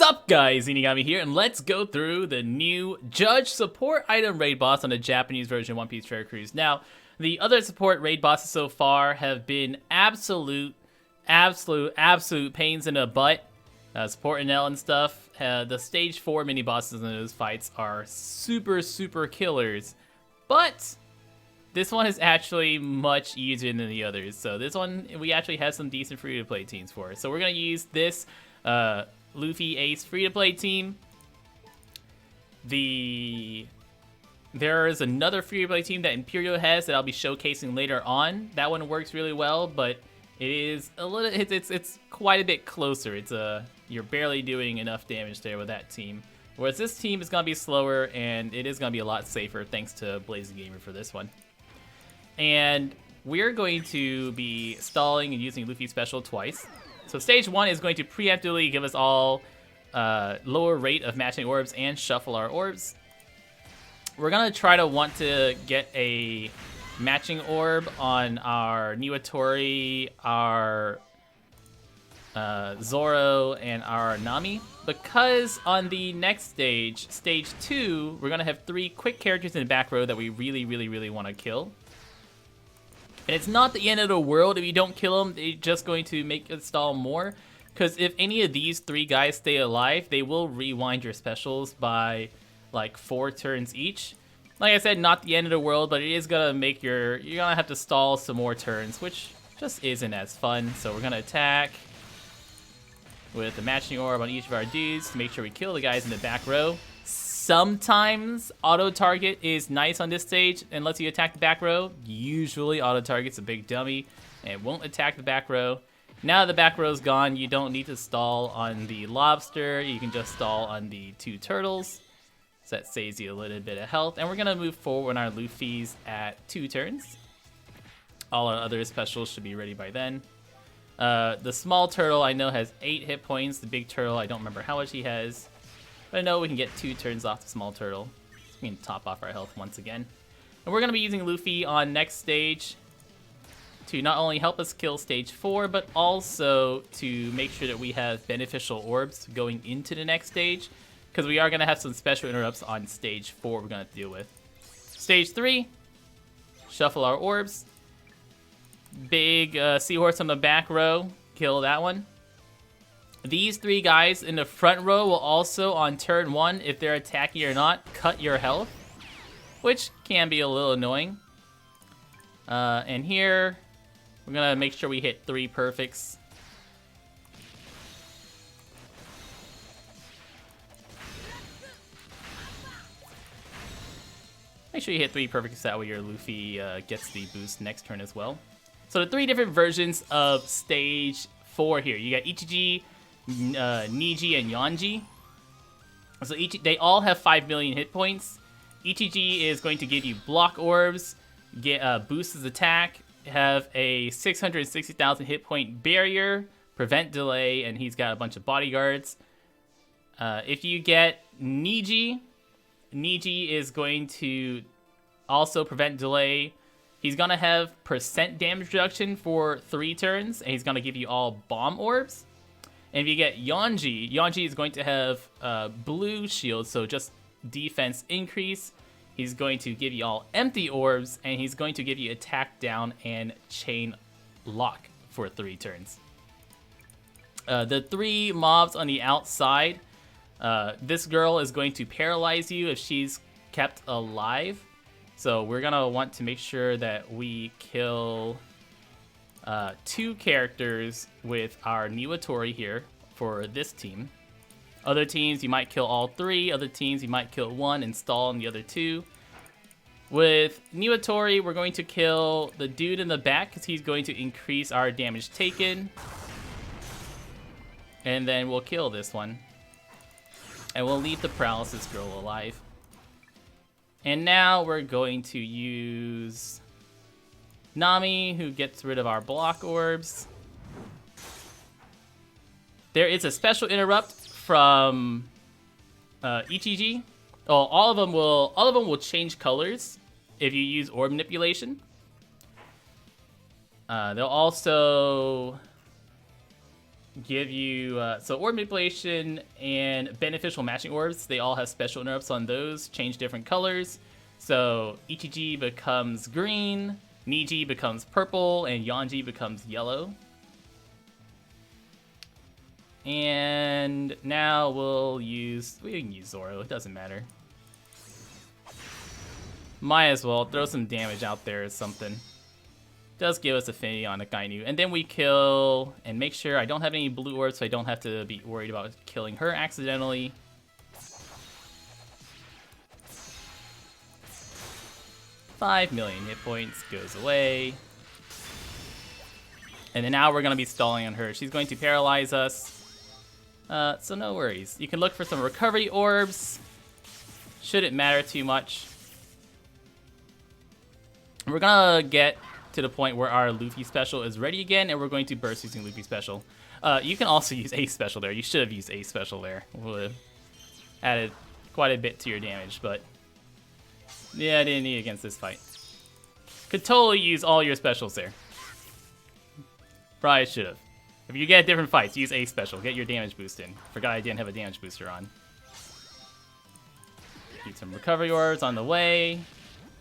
Sup guys, Inigami here, and let's go through the new Judge Support Item Raid Boss on the Japanese version of One Piece Treasure Cruise. Now, the other support raid bosses so far have been absolute pains in the butt. Supporting L and stuff. The stage 4 mini bosses in those fights are super killers. But this one is actually much easier than the others. So this one, we actually have some decent free-to-play teams for. So we're going to use this Luffy Ace free-to-play team. There is another free-to-play team that Imperial has that I'll be showcasing later on. That one works really well, but it is a little, it's quite a bit closer. You're barely doing enough damage there with that team. Whereas this team is going to be slower, and it is going to be a lot safer thanks to Blazing Gamer for this one. And we're going to be stalling and using Luffy Special twice. So stage 1 is going to preemptively give us all lower rate of matching orbs and shuffle our orbs. We're going to try to want to get a matching orb on our Niwatori, our Zoro, and our Nami. Because on the next stage, stage 2, we're going to have 3 quick characters in the back row that we really want to kill. And it's not the end of the world if you don't kill them. They're just going to make it stall more. Because if any of these 3 guys stay alive, they will rewind your specials by like 4 turns each. Like I said, not the end of the world, but it is going to make you're going to have to stall some more turns, which just isn't as fun. So we're going to attack with the matching orb on each of our dudes to make sure we kill the guys in the back row. Sometimes auto-target is nice on this stage and lets you attack the back row. Usually auto-target's a big dummy and won't attack the back row. Now that the back row's gone, you don't need to stall on the lobster. You can just stall on the 2 turtles. So that saves you a little bit of health. And we're going to move forward on our Luffy's at 2 turns. All our other specials should be ready by then. The small turtle I know has 8 hit points. The big turtle, I don't remember how much he has. But I know we can get 2 turns off the small turtle. So we can top off our health once again. And we're going to be using Luffy on next stage to not only help us kill stage 4, but also to make sure that we have beneficial orbs going into the next stage. Because we are going to have some special interrupts on stage 4 we're going to deal with. Stage 3, shuffle our orbs. Big seahorse on the back row, kill that one. These 3 guys in the front row will also, on turn 1, if they're attacking or not, cut your health, which can be a little annoying. And here, we're going to make sure we hit 3 perfects. Make sure you hit 3 perfects, that way your Luffy gets the boost next turn as well. So the 3 different versions of stage 4 here. You got Ichiji, Niji, and Yonji. So they all have 5 million hit points. Ichiji is going to give you block orbs, boost his attack, have a 660,000 hit point barrier, prevent delay, and he's got a bunch of bodyguards. If you get Niji is going to also prevent delay. He's going to have % damage reduction for 3 turns, and he's going to give you all bomb orbs. And if you get Yonji is going to have blue shield, so just defense increase. He's going to give you all empty orbs, and he's going to give you attack down and chain lock for 3 turns. The 3 mobs on the outside, this girl is going to paralyze you if she's kept alive. So we're going to want to make sure that we kill 2 characters with our Niwatori here for this team. Other teams, you might kill all 3. Other teams, you might kill 1 and stall on the other 2. With Niwatori, we're going to kill the dude in the back because he's going to increase our damage taken. And then we'll kill this one. And we'll leave the paralysis girl alive. And now we're going to use Nami, who gets rid of our block orbs. There is a special interrupt from Ichiji. Oh, all of them will change colors if you use orb manipulation. They'll also give you so orb manipulation and beneficial matching orbs. They all have special interrupts on those. Change different colors. So Ichiji becomes green, Niji becomes purple, and Yanji becomes yellow. And now we can use Zoro. It doesn't matter. Might as well throw some damage out there or something. Does give us affinity on Akainu. And then we kill and make sure I don't have any blue orbs, so I don't have to be worried about killing her accidentally. $5 million hit points goes away. And then now we're going to be stalling on her. She's going to paralyze us. So no worries. You can look for some recovery orbs. Shouldn't matter too much. We're going to get to the point where our Luffy special is ready again, and we're going to burst using Luffy special. You can also use Ace special there. You should have used Ace special there. Would have added quite a bit to your damage, but yeah, I didn't need it against this fight. Could totally use all your specials there. Probably should have. If you get different fights, use Ace special. Get your damage boost in. Forgot I didn't have a damage booster on. Need some recovery orbs on the way.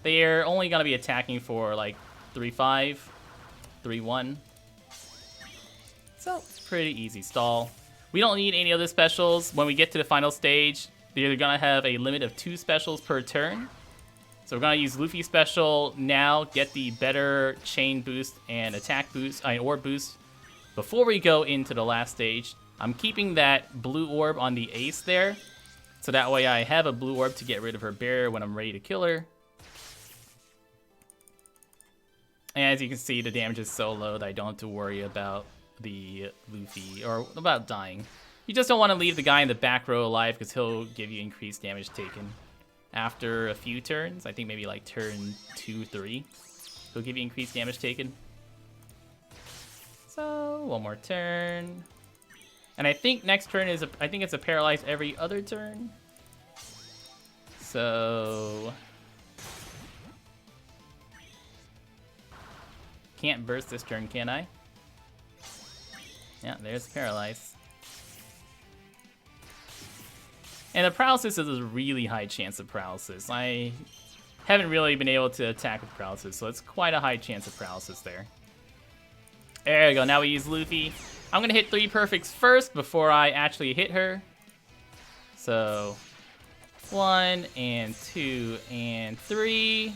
They're only going to be attacking for like 3-5, 3-1. So it's pretty easy stall. We don't need any other specials. When we get to the final stage, they're going to have a limit of 2 specials per turn. So we're going to use Luffy special now, get the better chain boost and attack boost, orb boost before we go into the last stage. I'm keeping that blue orb on the Ace there, so that way I have a blue orb to get rid of her barrier when I'm ready to kill her. And as you can see, the damage is so low that I don't have to worry about the Luffy, or about dying. You just don't want to leave the guy in the back row alive, because he'll give you increased damage taken. After a few turns, I think maybe like turn 2, 3, he'll give you increased damage taken. So, one more turn. And I think next turn is, I think it's a paralyze every other turn. So... can't burst this turn, can I? Yeah, there's paralyze. And the paralysis is a really high chance of paralysis. I haven't really been able to attack with paralysis, so it's quite a high chance of paralysis there. There we go, now we use Luffy. I'm gonna hit 3 perfects first before I actually hit her. So, 1 and 2 and 3.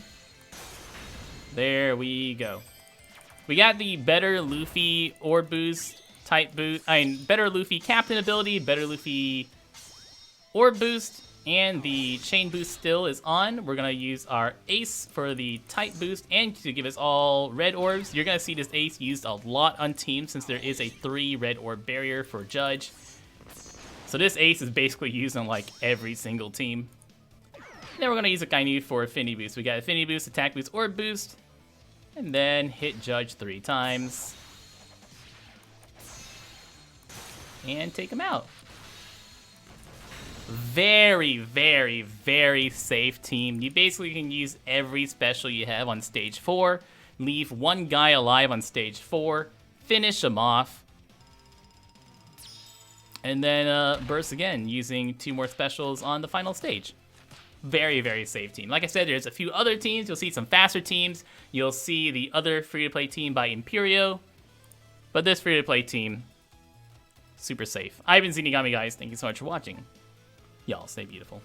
There we go. We got the better Luffy orb boost, type boost, better Luffy captain ability, better Luffy orb boost, and the chain boost still is on. We're gonna use our Ace for the type boost and to give us all red orbs. You're gonna see this Ace used a lot on teams since there is a 3 red orb barrier for Judge. So this Ace is basically used on like every single team. Then we're gonna use Akainu for affinity boost. We got affinity boost, attack boost, orb boost. And then hit Judge 3 times. And take him out. Very, very, very safe team. You basically can use every special you have on stage 4. Leave one guy alive on stage 4. Finish him off. And then burst again using 2 more specials on the final stage. Very, very safe team. Like I said, there's a few other teams. You'll see some faster teams. You'll see the other free-to-play team by Imperio. But this free-to-play team, super safe. I've been Zenigami, guys. Thank you so much for watching. Y'all stay beautiful.